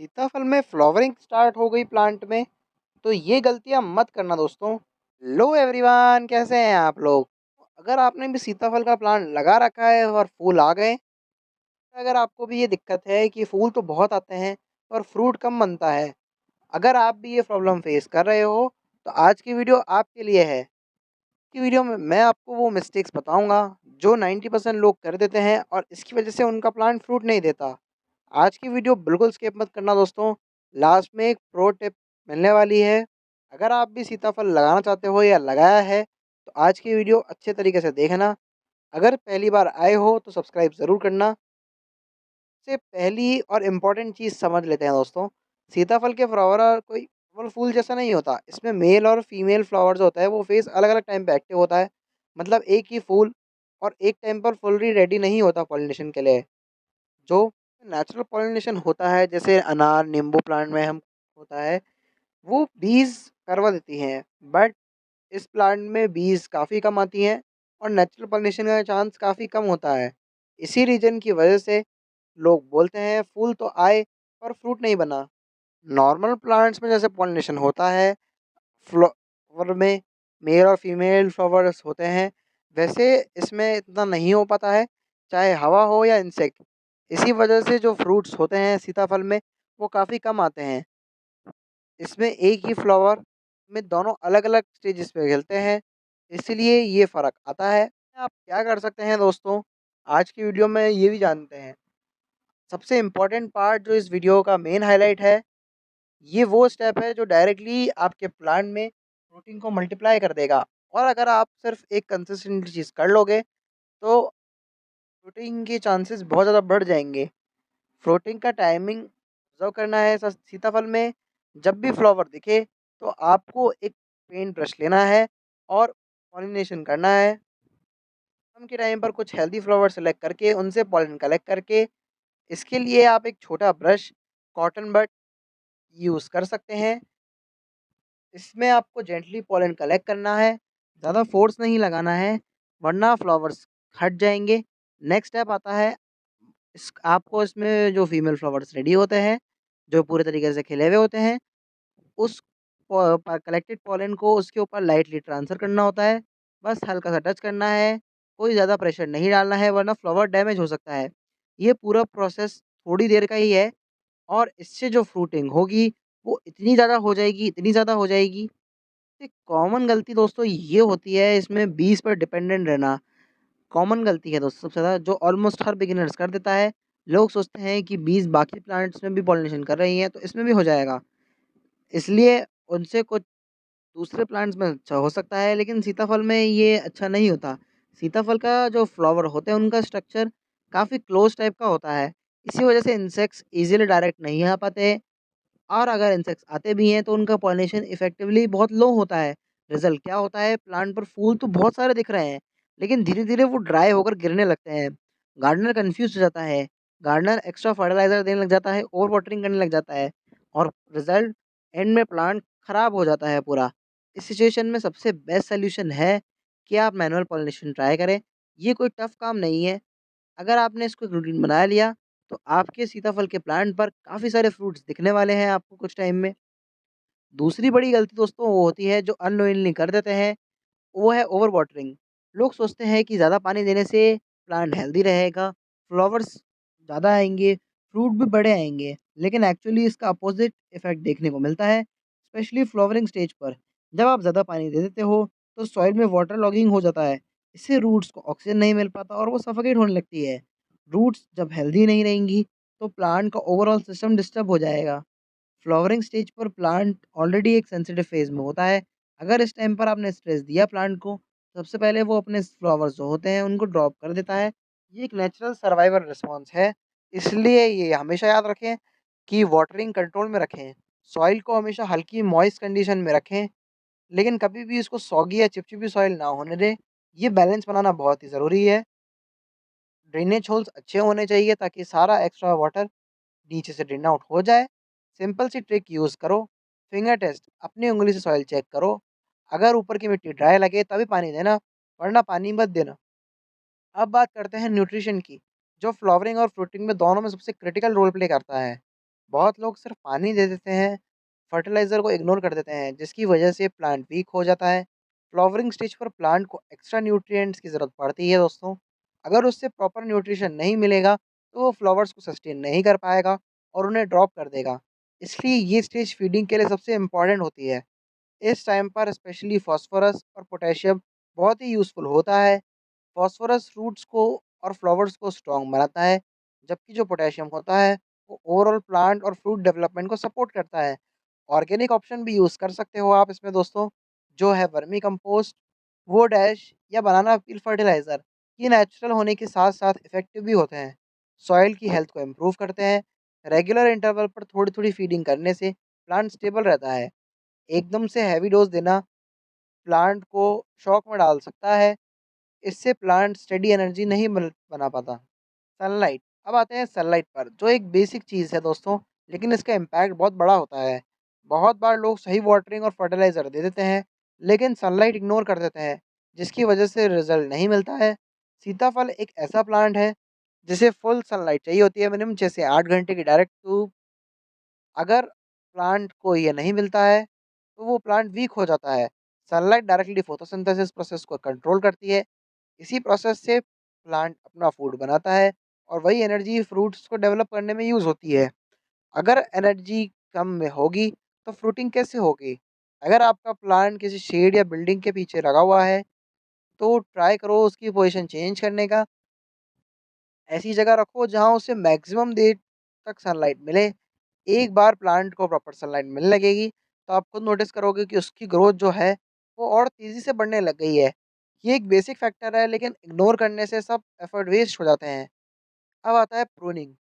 सीताफल में flowering start हो गई प्लांट में, तो ये गलतियां मत करना दोस्तों। लो एवरीवन, कैसे हैं आप लोग? अगर आपने भी सीताफल का प्लांट लगा रखा है और फूल आ गए, अगर आपको भी ये दिक्कत है कि फूल तो बहुत आते हैं और फ्रूट कम बनता है, अगर आप भी ये प्रॉब्लम फेस कर रहे हो, तो आज की वीडियो आपके लिए है। की वीडियो में मैं आपको वो मिस्टेक्स बताऊंगा जो 90% लोग कर देते हैं और इसकी वजह से उनका प्लांट फ्रूट नहीं देता। आज की वीडियो बिल्कुल स्किप मत करना दोस्तों। लास्ट में एक प्रो टिप मिलने वाली है। अगर आप भी सीताफल लगाना चाहते हो या लगाया है, तो आज की वीडियो अच्छे तरीके से देखना। अगर पहली बार आए हो तो सब्सक्राइब ज़रूर करना। सबसे पहली और इम्पॉर्टेंट चीज़ समझ लेते हैं दोस्तों। सीताफल के फ्लावर कोई फल फूल जैसा नहीं होता, इसमें मेल और फीमेल फ्लावर जो होता है वो फेस अलग अलग टाइम पे एक्टिव होता है। मतलब एक ही फूल और एक टाइम पर फुलली रेडी नहीं होता पॉलिनेशन के लिए। जो नेचुरल पॉलिनेशन होता है, जैसे अनार नींबू प्लांट में हम होता है, वो बीज करवा देती हैं। बट इस प्लांट में बीज काफ़ी कम आती हैं और नेचुरल पॉलिनेशन का चांस काफ़ी कम होता है। इसी रीजन की वजह से लोग बोलते हैं फूल तो आए पर फ्रूट नहीं बना। नॉर्मल प्लांट्स में जैसे पॉलिनेशन होता है, फ्लावर में मेल और फीमेल फ्लावर्स होते हैं, वैसे इसमें इतना नहीं हो पाता है, चाहे हवा हो या इंसेक्ट। इसी वजह से जो फ्रूट्स होते हैं सीताफल में, वो काफ़ी कम आते हैं। इसमें एक ही फ्लावर में दोनों अलग अलग स्टेजेस पे खिलते हैं, इसलिए ये फ़र्क आता है। आप क्या कर सकते हैं दोस्तों, आज की वीडियो में ये भी जानते हैं। सबसे इम्पोर्टेंट पार्ट जो इस वीडियो का मेन हाईलाइट है, ये वो स्टेप है जो डायरेक्टली आपके प्लांट में प्रोटीन को मल्टीप्लाई कर देगा। और अगर आप सिर्फ एक कंसिस्टेंट चीज़ कर लोगे, तो फ्रूटिंग के चांसेस बहुत ज़्यादा बढ़ जाएंगे। फ्रूटिंग का टाइमिंग ऑब्जर्व करना है सीताफल में। जब भी फ्लावर दिखे, तो आपको एक पेंट ब्रश लेना है और पॉलिनेशन करना है। शाम के टाइम पर कुछ हेल्दी फ्लावर सेलेक्ट करके उनसे पॉलिन कलेक्ट करके, इसके लिए आप एक छोटा ब्रश कॉटन बड यूज़ कर सकते हैं। इसमें आपको जेंटली पॉलन कलेक्ट करना है, ज़्यादा फोर्स नहीं लगाना है, वरना फ्लावर्स हट जाएंगे। नेक्स्ट स्टेप आता है, इस आपको इसमें जो फीमेल फ्लावर्स रेडी होते हैं, जो पूरे तरीके से खिले हुए होते हैं, उस कलेक्टेड पॉलन को उसके ऊपर लाइटली ट्रांसफ़र करना होता है। बस हल्का सा टच करना है, कोई ज़्यादा प्रेशर नहीं डालना है, वरना फ्लावर डैमेज हो सकता है। ये पूरा प्रोसेस थोड़ी देर का ही है और इससे जो फ्रूटिंग होगी, वो इतनी ज़्यादा हो जाएगी, इतनी ज़्यादा हो जाएगी। एक कॉमन गलती दोस्तों ये होती है इसमें बीज पर डिपेंडेंट रहना। कॉमन गलती है दोस्तों सबसे ज़्यादा, जो ऑलमोस्ट हर बिगिनर्स कर देता है। लोग सोचते हैं कि बीज बाकी प्लांट्स में भी पॉलिनेशन कर रही हैं, तो इसमें भी हो जाएगा। इसलिए उनसे कुछ दूसरे प्लांट्स में अच्छा हो सकता है, लेकिन सीताफल में ये अच्छा नहीं होता। सीताफल का जो फ्लावर होते हैं, उनका स्ट्रक्चर काफ़ी क्लोज टाइप का होता है। इसी वजह से इंसेक्ट्स ईज़िली डायरेक्ट नहीं आ पाते। और अगर इंसेक्ट्स आते भी हैं, तो उनका पॉलिनेशन इफेक्टिवली बहुत लो होता है। रिजल्ट क्या होता है, प्लांट पर फूल तो बहुत सारे दिख रहे हैं, लेकिन धीरे-धीरे वो ड्राई होकर गिरने लगते हैं। गार्डनर कन्फ्यूज़ हो जाता है, गार्डनर एक्स्ट्रा फर्टिलाइज़र देने लग जाता है, ओवर वाटरिंग करने लग जाता है और रिजल्ट एंड में प्लांट खराब हो जाता है पूरा। इस सिचुएशन में सबसे बेस्ट सॉल्यूशन है कि आप मैनुअल पॉलिनेशन ट्राई करें। ये कोई टफ काम नहीं है। अगर आपने इसको एक रूटीन बना लिया, तो आपके सीताफल के प्लांट पर काफ़ी सारे फ्रूट्स दिखने वाले हैं आपको कुछ टाइम में। दूसरी बड़ी गलती दोस्तों वो होती है जो अननोइंगली कर देते हैं, वो है ओवर वाटरिंग। लोग सोचते हैं कि ज़्यादा पानी देने से प्लांट हेल्दी रहेगा, फ्लावर्स ज़्यादा आएँगे, फ्रूट भी बड़े आएँगे, लेकिन एक्चुअली इसका अपोज़िट इफ़ेक्ट देखने को मिलता है, स्पेशली फ्लावरिंग स्टेज पर। जब आप ज़्यादा पानी दे देते हो, तो सॉइल में वाटर लॉगिंग हो जाता है। इससे रूट्स को ऑक्सीजन नहीं मिल पाता और वो सफोकेट होने लगती है। रूट्स जब हेल्दी नहीं रहेंगी, तो प्लांट का ओवरऑल सिस्टम डिस्टर्ब हो जाएगा। फ्लावरिंग स्टेज पर प्लांट ऑलरेडी एक सेंसिटिव फेज़ में होता है। अगर इस टाइम पर आपने स्ट्रेस दिया प्लांट को, सबसे पहले वो अपने फ्लावर्स जो होते हैं उनको ड्रॉप कर देता है। ये एक नेचुरल सर्वाइवल रिस्पॉन्स है। इसलिए ये हमेशा याद रखें कि वाटरिंग कंट्रोल में रखें। सॉइल को हमेशा हल्की मॉइस्ट कंडीशन में रखें, लेकिन कभी भी इसको सॉगी या चिपचिपी सॉइल ना होने दें। ये बैलेंस बनाना बहुत ही ज़रूरी है। ड्रेनेज होल्स अच्छे होने चाहिए ताकि सारा एक्स्ट्रा वाटर नीचे से ड्रेन आउट हो जाए। सिंपल सी ट्रिक यूज़ करो, फिंगर टेस्ट, अपनी उंगली से सॉइल चेक करो। अगर ऊपर की मिट्टी ड्राई लगे तभी पानी देना, वरना पानी मत देना। अब बात करते हैं न्यूट्रिशन की, जो फ्लावरिंग और फ्रूटिंग में दोनों में सबसे क्रिटिकल रोल प्ले करता है। बहुत लोग सिर्फ पानी दे देते हैं, फर्टिलाइज़र को इग्नोर कर देते हैं, जिसकी वजह से प्लांट वीक हो जाता है। फ्लावरिंग स्टेज पर प्लांट को एक्स्ट्रा न्यूट्रिएंट्स की ज़रूरत पड़ती है दोस्तों। अगर उससे प्रॉपर न्यूट्रिशन नहीं मिलेगा, तो वो फ्लावर्स को सस्टेन नहीं कर पाएगा और उन्हें ड्रॉप कर देगा। इसलिए ये स्टेज फीडिंग के लिए सबसे इम्पॉर्टेंट होती है। इस टाइम पर स्पेशली फास्फोरस और पोटेशियम बहुत ही यूज़फुल होता है। फास्फोरस रूट्स को और फ्लावर्स को स्ट्रॉन्ग बनाता है, जबकि जो पोटेशियम होता है, वो ओवरऑल प्लांट और फ्रूट डेवलपमेंट को सपोर्ट करता है। ऑर्गेनिक ऑप्शन भी यूज़ कर सकते हो आप इसमें दोस्तों, जो है वर्मी कंपोस्ट, वो डैश या बनाना पील फर्टिलाइज़र। ये नेचुरल होने के साथ-साथ इफ़ेक्टिव भी होते हैं। सॉइल की हेल्थ को इम्प्रूव करते हैं। रेगुलर इंटरवल पर थोड़ी-थोड़ी फीडिंग करने से प्लांट स्टेबल रहता है। एकदम से हैवी डोज़ देना प्लांट को शॉक में डाल सकता है। इससे प्लांट स्टेडी एनर्जी नहीं मिल बना पाता। सनलाइट, अब आते हैं सनलाइट पर, जो एक बेसिक चीज़ है दोस्तों, लेकिन इसका इम्पैक्ट बहुत बड़ा होता है। बहुत बार लोग सही वाटरिंग और फर्टिलाइज़र दे देते हैं, लेकिन सनलाइट इग्नोर कर देते हैं, जिसकी वजह से रिजल्ट नहीं मिलता है। सीताफल एक ऐसा प्लांट है, जिसे फुल सनलाइट चाहिए होती है, मिनिमम 6 से 8 घंटे की डायरेक्ट धूप। अगर प्लांट को ये नहीं मिलता है, तो वो प्लांट वीक हो जाता है। सनलाइट डायरेक्टली फोटोसिंथेसिस प्रोसेस को कंट्रोल करती है। इसी प्रोसेस से प्लांट अपना फूड बनाता है और वही एनर्जी फ्रूट्स को डेवलप करने में यूज़ होती है। अगर एनर्जी कम में होगी, तो फ्रूटिंग कैसे होगी? अगर आपका प्लांट किसी शेड या बिल्डिंग के पीछे लगा हुआ है, तो ट्राई करो उसकी पोजीशन चेंज करने का। ऐसी जगह रखो जहाँ उसे मैक्सिमम देर तक सनलाइट मिले। एक बार प्लांट को प्रॉपर सनलाइट मिलने लगेगी, तो आप खुद नोटिस करोगे कि उसकी ग्रोथ जो है, वो और तेज़ी से बढ़ने लग गई है। ये एक बेसिक फैक्टर है, लेकिन इग्नोर करने से सब एफर्ट वेस्ट हो जाते हैं। अब आता है प्रूनिंग।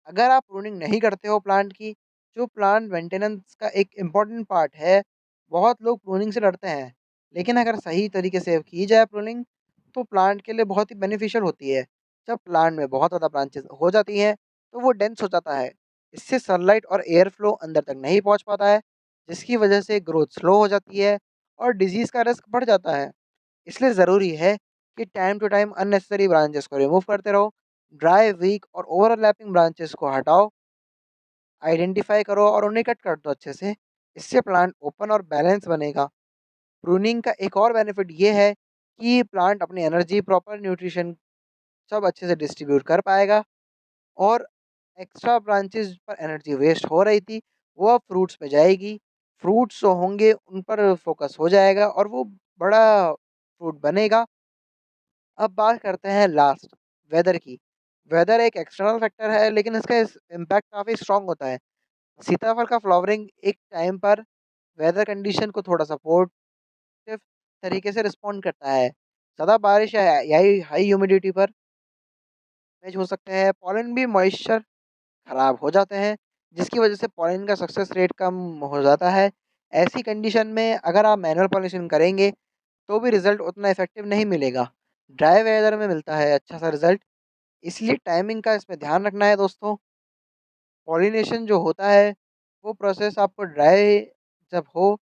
अगर आप प्रूनिंग नहीं करते हो प्लांट की, जो प्लांट मेंटेनेंस का एक इम्पॉर्टेंट पार्ट है, बहुत लोग प्रूनिंग से डरते हैं। लेकिन अगर सही तरीके से की जाए प्रूनिंग, तो प्लांट के लिए बहुत ही बेनिफिशियल होती है। जब प्लांट में बहुत ज़्यादा ब्रांचेस हो जाती हैं, तो वो डेंस हो जाता है। इससे सनलाइट और एयर फ्लो अंदर तक नहीं पहुंच पाता है, जिसकी वजह से ग्रोथ स्लो हो जाती है और डिजीज़ का रिस्क बढ़ जाता है। इसलिए ज़रूरी है कि time to time unnecessary branches को रिमूव करते रहो। ड्राई, वीक और ओवरलैपिंग ब्रांचेस को हटाओ, आइडेंटिफाई करो और उन्हें कट कर दो अच्छे से। इससे प्लांट ओपन और बैलेंस बनेगा। प्रूनिंग का एक और बेनिफिट ये है कि प्लांट अपनी एनर्जी, प्रॉपर न्यूट्रिशन सब अच्छे से डिस्ट्रीब्यूट कर पाएगा और एक्स्ट्रा ब्रांचेस पर एनर्जी वेस्ट हो रही थी, वो अब फ्रूट्स पे जाएगी। फ्रूट्स जो होंगे उन पर फोकस हो जाएगा और वो बड़ा फ्रूट बनेगा। अब बात करते हैं लास्ट, वेदर की। वेदर एक एक्सटर्नल फैक्टर है, लेकिन इसका इम्पैक्ट काफ़ी स्ट्रांग होता है। सीताफल का फ्लावरिंग एक टाइम पर वेदर कंडीशन को थोड़ा सपोर्टिव तरीके से रिस्पॉन्ड करता है। ज़्यादा बारिश या हाई हाई ह्यूमिडिटी पर मैच हो सकते हैं, पॉलन भी मॉइस्चर खराब हो जाते हैं, जिसकी वजह से पॉलन का सक्सेस रेट कम हो जाता है। ऐसी कंडीशन में अगर आप मैनुअल पॉलिनेशन करेंगे, तो भी रिजल्ट उतना इफेक्टिव नहीं मिलेगा। ड्राई वेदर में मिलता है अच्छा सा रिजल्ट। इसलिए टाइमिंग का इसमें ध्यान रखना है दोस्तों। पॉलिनेशन जो होता है, वो प्रोसेस आपको ड्राई जब हो,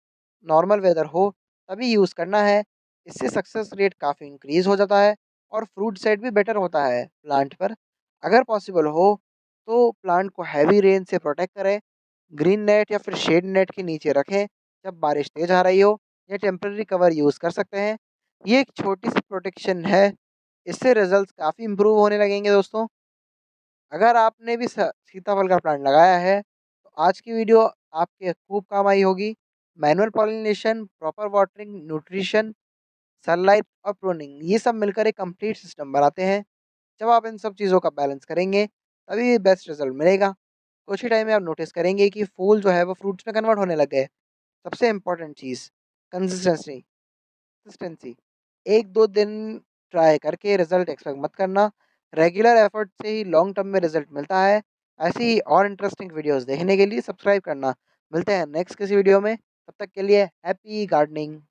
नॉर्मल वेदर हो, तभी यूज़ करना है। इससे सक्सेस रेट काफ़ी इंक्रीज़ हो जाता है और फ्रूट सेट भी बेटर होता है प्लांट पर। अगर पॉसिबल हो, तो प्लांट को हैवी रेन से प्रोटेक्ट करें। ग्रीन नेट या फिर शेड नेट के नीचे रखें जब बारिश तेज़ आ रही हो, या टेम्परेरी कवर यूज़ कर सकते हैं। ये एक छोटी-सी प्रोटेक्शन है, इससे रिज़ल्ट्स काफ़ी इम्प्रूव होने लगेंगे दोस्तों। अगर आपने भी सीताफल का प्लांट लगाया है, तो आज की वीडियो आपके खूब काम आई होगी। Manual pollination, proper watering, nutrition, sunlight और प्रूनिंग, ये सब मिलकर एक कंप्लीट सिस्टम बनाते हैं। जब आप इन सब चीज़ों का बैलेंस करेंगे, तभी बेस्ट रिजल्ट मिलेगा। कुछ ही टाइम में आप नोटिस करेंगे कि फूल जो है वो फ्रूट्स में कन्वर्ट होने लग गए। सबसे इम्पोर्टेंट चीज़, कंसिस्टेंसी। कंसिस्टेंसी 1-2 दिन ट्राई करके रिजल्ट एक्सपेक्ट मत करना। रेगुलर एफर्ट से ही लॉन्ग टर्म में रिजल्ट मिलता है। ऐसी ही और इंटरेस्टिंग वीडियोस देखने के लिए सब्सक्राइब करना। मिलते हैं नेक्स्ट किसी वीडियो में, तब तक के लिए हैप्पी गार्डनिंग।